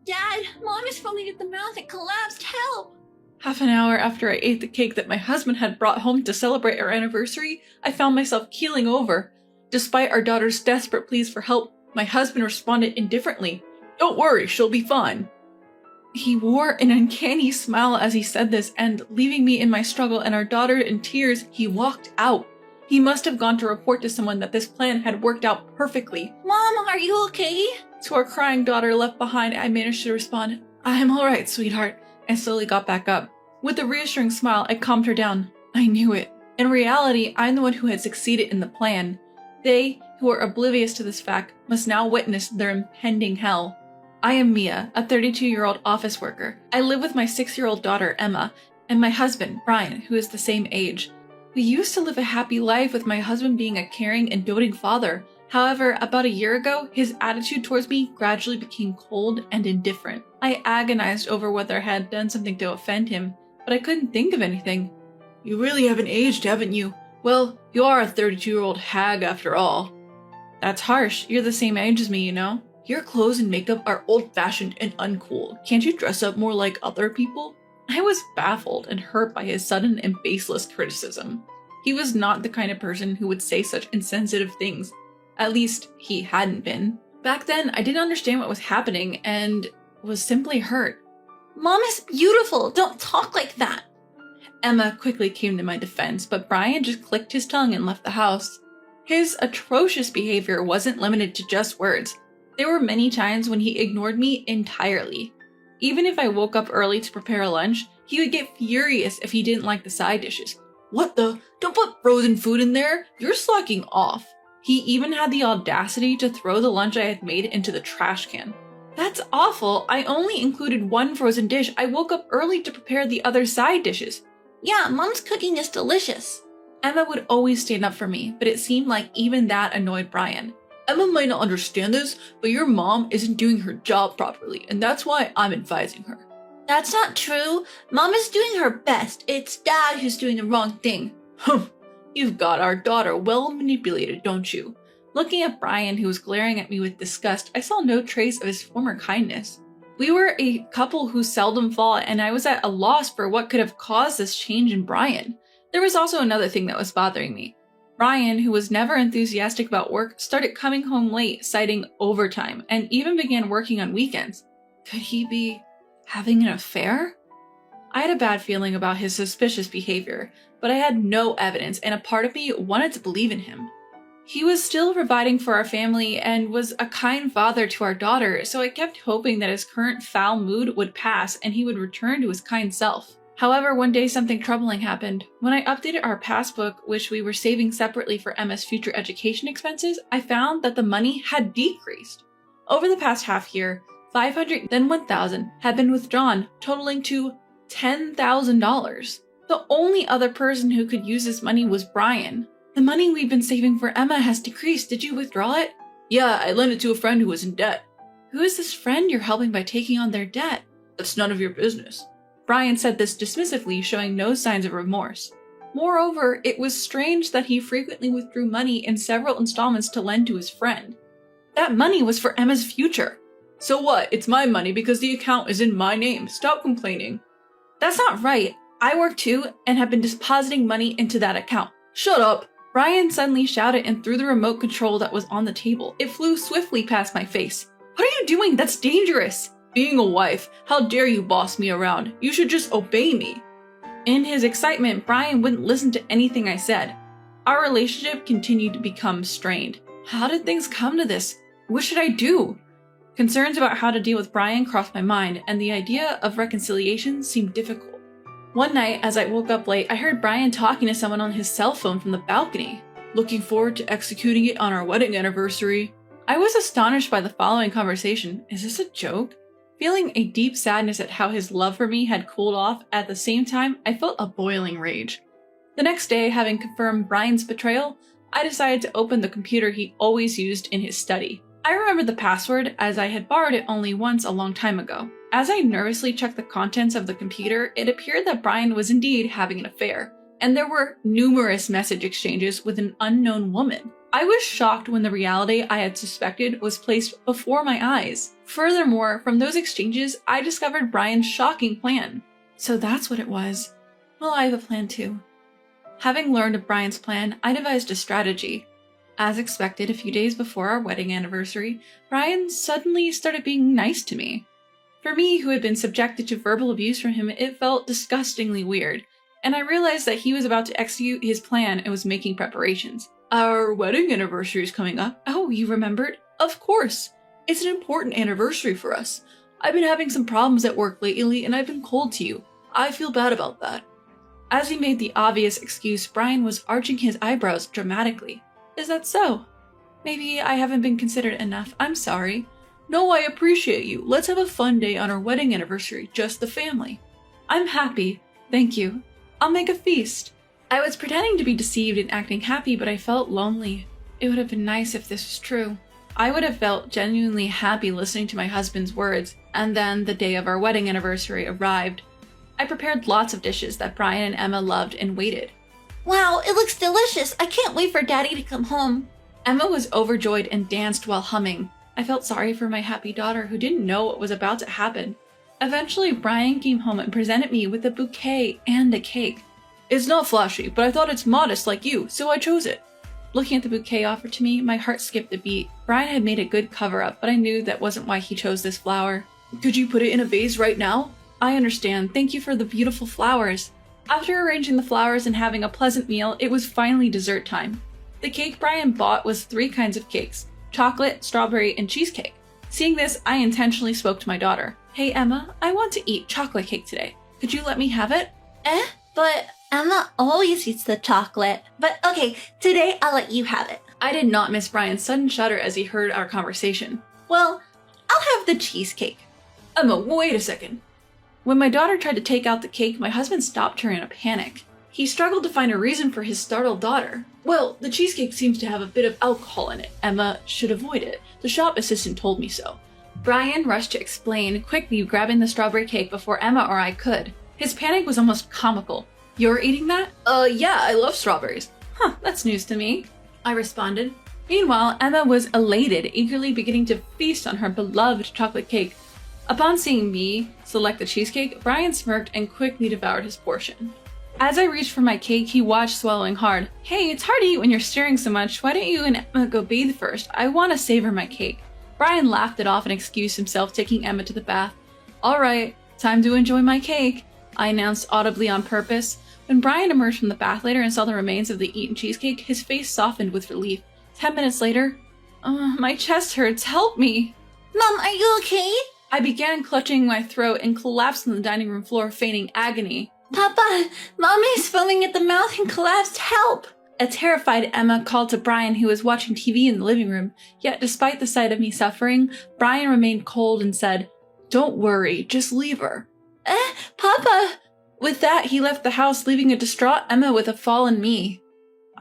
Dad, Mom is foaming at the mouth and collapsed. Help! Half an hour after I ate the cake that my husband had brought home to celebrate our anniversary, I found myself keeling over. Despite our daughter's desperate pleas for help, my husband responded indifferently. "Don't worry, she'll be fine." He wore an uncanny smile as he said this, and leaving me in my struggle and our daughter in tears, he walked out. He must have gone to report to someone that this plan had worked out perfectly. Mom, are you okay? To our crying daughter left behind, I managed to respond, "I'm alright, sweetheart," and slowly got back up. With a reassuring smile, I calmed her down. I knew it. In reality, I'm the one who had succeeded in the plan. They, who are oblivious to this fact, must now witness their impending hell. I am Mia, a 32-year-old office worker. I live with my 6-year-old daughter, Emma, and my husband, Brian, who is the same age. We used to live a happy life with my husband being a caring and doting father. However, about a year ago, his attitude towards me gradually became cold and indifferent. I agonized over whether I had done something to offend him, but I couldn't think of anything. "You really haven't aged, haven't you? Well, you are a 32-year-old hag after all." "That's harsh. You're the same age as me, you know. Your clothes and makeup are old-fashioned and uncool. Can't you dress up more like other people?" I was baffled and hurt by his sudden and baseless criticism. He was not the kind of person who would say such insensitive things. At least, he hadn't been. Back then, I didn't understand what was happening and was simply hurt. Mom is beautiful. Don't talk like that. Emma quickly came to my defense, but Brian just clicked his tongue and left the house. His atrocious behavior wasn't limited to just words. There were many times when he ignored me entirely. Even if I woke up early to prepare lunch, he would get furious if he didn't like the side dishes. "What the? Don't put frozen food in there! You're slacking off." He even had the audacity to throw the lunch I had made into the trash can. "That's awful. I only included one frozen dish. I woke up early to prepare the other side dishes." "Yeah, Mom's cooking is delicious." Emma would always stand up for me, but it seemed like even that annoyed Brian. "Emma might not understand this, but your mom isn't doing her job properly, and that's why I'm advising her." "That's not true. Mom is doing her best. It's Dad who's doing the wrong thing." "Humph. You've got our daughter well manipulated, don't you?" Looking at Brian, who was glaring at me with disgust, I saw no trace of his former kindness. We were a couple who seldom fought, and I was at a loss for what could have caused this change in Brian. There was also another thing that was bothering me. Brian, who was never enthusiastic about work, started coming home late, citing overtime, and even began working on weekends. Could he be having an affair? I had a bad feeling about his suspicious behavior, but I had no evidence, and a part of me wanted to believe in him. He was still providing for our family and was a kind father to our daughter, so I kept hoping that his current foul mood would pass and he would return to his kind self. However, one day something troubling happened. When I updated our passbook, which we were saving separately for Emma's future education expenses, I found that the money had decreased. Over the past half year, $500, then $1,000 had been withdrawn, totaling to $10,000. The only other person who could use this money was Brian. "The money we've been saving for Emma has decreased. Did you withdraw it?" "Yeah, I lent it to a friend who was in debt." "Who is this friend you're helping by taking on their debt?" "That's none of your business." Brian said this dismissively, showing no signs of remorse. Moreover, it was strange that he frequently withdrew money in several installments to lend to his friend. That money was for Emma's future. "So what? It's my money because the account is in my name. Stop complaining." "That's not right. I work too and have been depositing money into that account." "Shut up!" Brian suddenly shouted and threw the remote control that was on the table. It flew swiftly past my face. "What are you doing? That's dangerous!" "Being a wife, how dare you boss me around? You should just obey me." In his excitement, Brian wouldn't listen to anything I said. Our relationship continued to become strained. How did things come to this? What should I do? Concerns about how to deal with Brian crossed my mind, and the idea of reconciliation seemed difficult. One night, as I woke up late, I heard Brian talking to someone on his cell phone from the balcony. "Looking forward to executing it on our wedding anniversary." I was astonished by the following conversation. Is this a joke? Feeling a deep sadness at how his love for me had cooled off, at the same time, I felt a boiling rage. The next day, having confirmed Brian's betrayal, I decided to open the computer he always used in his study. I remembered the password as I had borrowed it only once a long time ago. As I nervously checked the contents of the computer, it appeared that Brian was indeed having an affair, and there were numerous message exchanges with an unknown woman. I was shocked when the reality I had suspected was placed before my eyes. Furthermore, from those exchanges, I discovered Brian's shocking plan. So that's what it was. Well, I have a plan too. Having learned of Brian's plan, I devised a strategy. As expected, a few days before our wedding anniversary, Brian suddenly started being nice to me. For me, who had been subjected to verbal abuse from him, it felt disgustingly weird, and I realized that he was about to execute his plan and was making preparations. Our wedding anniversary is coming up. Oh, you remembered? Of course. It's an important anniversary for us. I've been having some problems at work lately, and I've been cold to you. I feel bad about that. As he made the obvious excuse, Brian was arching his eyebrows dramatically. Is that so? Maybe I haven't been considerate enough. I'm sorry. No, I appreciate you. Let's have a fun day on our wedding anniversary, just the family. I'm happy. Thank you. I'll make a feast. I was pretending to be deceived and acting happy, but I felt lonely. It would have been nice if this was true. I would have felt genuinely happy listening to my husband's words, and then the day of our wedding anniversary arrived. I prepared lots of dishes that Brian and Emma loved and waited. Wow, it looks delicious. I can't wait for Daddy to come home. Emma was overjoyed and danced while humming. I felt sorry for my happy daughter who didn't know what was about to happen. Eventually, Brian came home and presented me with a bouquet and a cake. It's not flashy, but I thought it's modest like you, so I chose it. Looking at the bouquet offered to me, my heart skipped a beat. Brian had made a good cover-up, but I knew that wasn't why he chose this flower. Could you put it in a vase right now? I understand. Thank you for the beautiful flowers. After arranging the flowers and having a pleasant meal, it was finally dessert time. The cake Brian bought was 3 kinds of cakes: chocolate, strawberry, and cheesecake. Seeing this, I intentionally spoke to my daughter. Hey Emma, I want to eat chocolate cake today. Could you let me have it? But Emma always eats the chocolate. But okay, today I'll let you have it. I did not miss Brian's sudden shudder as he heard our conversation. Well, I'll have the cheesecake. Emma, wait a second. When my daughter tried to take out the cake, my husband stopped her in a panic. He struggled to find a reason for his startled daughter. Well, the cheesecake seems to have a bit of alcohol in it. Emma should avoid it. The shop assistant told me so. Brian rushed to explain, quickly grabbing the strawberry cake before Emma or I could. His panic was almost comical. You're eating that? Yeah, I love strawberries. Huh, that's news to me, I responded. Meanwhile, Emma was elated, eagerly beginning to feast on her beloved chocolate cake. Upon seeing me select the cheesecake, Brian smirked and quickly devoured his portion. As I reached for my cake, he watched, swallowing hard. Hey, it's hard to eat when you're staring so much. Why don't you and Emma go bathe first? I want to savor my cake. Brian laughed it off and excused himself, taking Emma to the bath. All right, time to enjoy my cake, I announced audibly on purpose. When Brian emerged from the bath later and saw the remains of the eaten cheesecake, his face softened with relief. 10 minutes later, my chest hurts. Help me. Mom, are you okay? I began clutching my throat and collapsed on the dining room floor, feigning agony. Papa, Mommy's foaming at the mouth and collapsed. Help! A terrified Emma called to Brian, who was watching TV in the living room. Yet despite the sight of me suffering, Brian remained cold and said, Don't worry, just leave her. Papa! With that, he left the house, leaving a distraught Emma with a fallen me.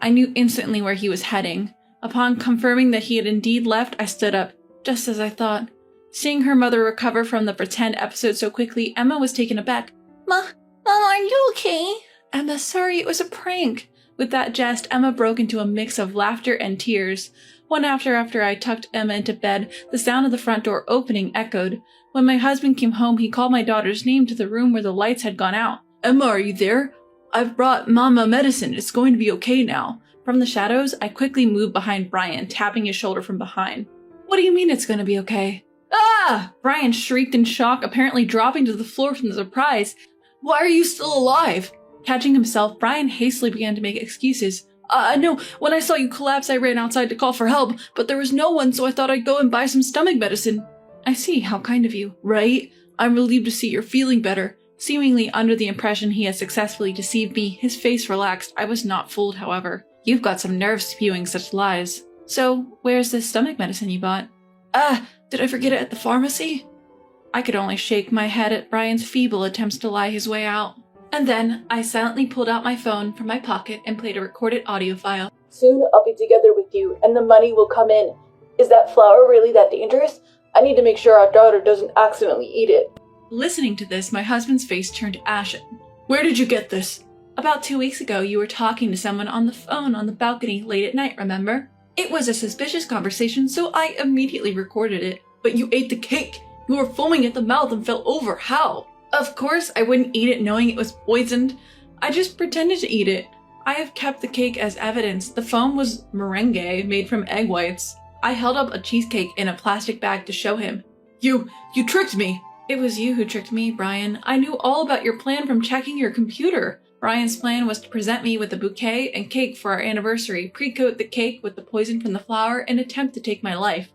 I knew instantly where he was heading. Upon confirming that he had indeed left, I stood up, just as I thought. Seeing her mother recover from the pretend episode so quickly, Emma was taken aback. Mom, are you okay? Emma, sorry, it was a prank. With that jest, Emma broke into a mix of laughter and tears. One after I tucked Emma into bed, the sound of the front door opening echoed. When my husband came home, he called my daughter's name to the room where the lights had gone out. Emma, are you there? I've brought Mama medicine. It's going to be okay now. From the shadows, I quickly moved behind Brian, tapping his shoulder from behind. What do you mean it's going to be okay? Ah! Brian shrieked in shock, apparently dropping to the floor from the surprise. Why are you still alive? Catching himself, Brian hastily began to make excuses. No, when I saw you collapse, I ran outside to call for help, but there was no one, so I thought I'd go and buy some stomach medicine. I see, how kind of you, right? I'm relieved to see you're feeling better. Seemingly under the impression he had successfully deceived me, his face relaxed. I was not fooled, however. You've got some nerve spewing such lies. So, where's this stomach medicine you bought? Did I forget it at the pharmacy? I could only shake my head at Brian's feeble attempts to lie his way out. And then, I silently pulled out my phone from my pocket and played a recorded audio file. Soon I'll be together with you, and the money will come in. Is that flower really that dangerous? I need to make sure our daughter doesn't accidentally eat it. Listening to this, my husband's face turned ashen. Where did you get this? About 2 weeks ago, you were talking to someone on the phone on the balcony late at night, remember? It was a suspicious conversation, so I immediately recorded it. But you ate the cake! You were foaming at the mouth and fell over. How? Of course, I wouldn't eat it knowing it was poisoned. I just pretended to eat it. I have kept the cake as evidence. The foam was meringue made from egg whites. I held up a cheesecake in a plastic bag to show him. You tricked me! It was you who tricked me, Brian. I knew all about your plan from checking your computer. Brian's plan was to present me with a bouquet and cake for our anniversary, pre-coat the cake with the poison from the flower, and attempt to take my life.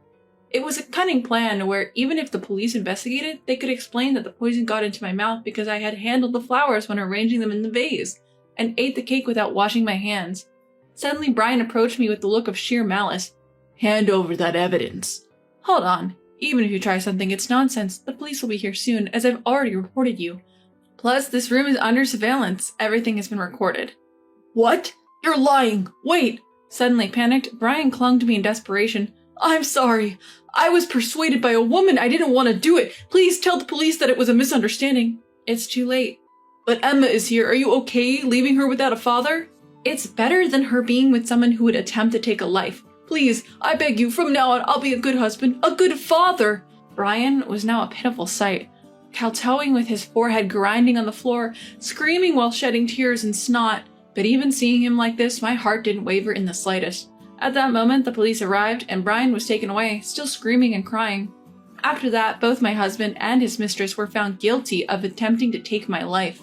It was a cunning plan where even if the police investigated, they could explain that the poison got into my mouth because I had handled the flowers when arranging them in the vase, and ate the cake without washing my hands. Suddenly, Brian approached me with the look of sheer malice. Hand over that evidence. Hold on. Even if you try something, it's nonsense. The police will be here soon, as I've already reported you. Plus, this room is under surveillance. Everything has been recorded. What? You're lying! Wait! Suddenly panicked, Brian clung to me in desperation. I'm sorry. I was persuaded by a woman. I didn't want to do it. Please tell the police that it was a misunderstanding. It's too late. But Emma is here. Are you okay leaving her without a father? It's better than her being with someone who would attempt to take a life. Please, I beg you, from now on, I'll be a good husband, a good father. Brian was now a pitiful sight. Kowtowing with his forehead grinding on the floor, screaming while shedding tears and snot. But even seeing him like this, my heart didn't waver in the slightest. At that moment, the police arrived, and Brian was taken away, still screaming and crying. After that, both my husband and his mistress were found guilty of attempting to take my life.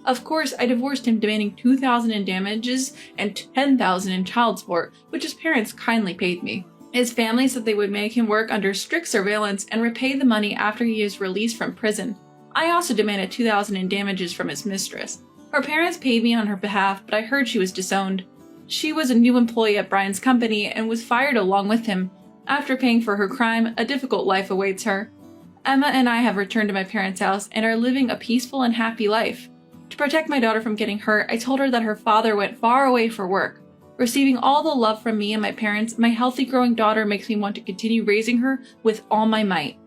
Of course, I divorced him, demanding $2,000 in damages and $10,000 in child support, which his parents kindly paid me. His family said they would make him work under strict surveillance and repay the money after he is released from prison. I also demanded $2,000 in damages from his mistress. Her parents paid me on her behalf, but I heard she was disowned. She was a new employee at Brian's company and was fired along with him. After paying for her crime, a difficult life awaits her. Emma and I have returned to my parents' house and are living a peaceful and happy life. To protect my daughter from getting hurt, I told her that her father went far away for work. Receiving all the love from me and my parents, my healthy growing daughter makes me want to continue raising her with all my might.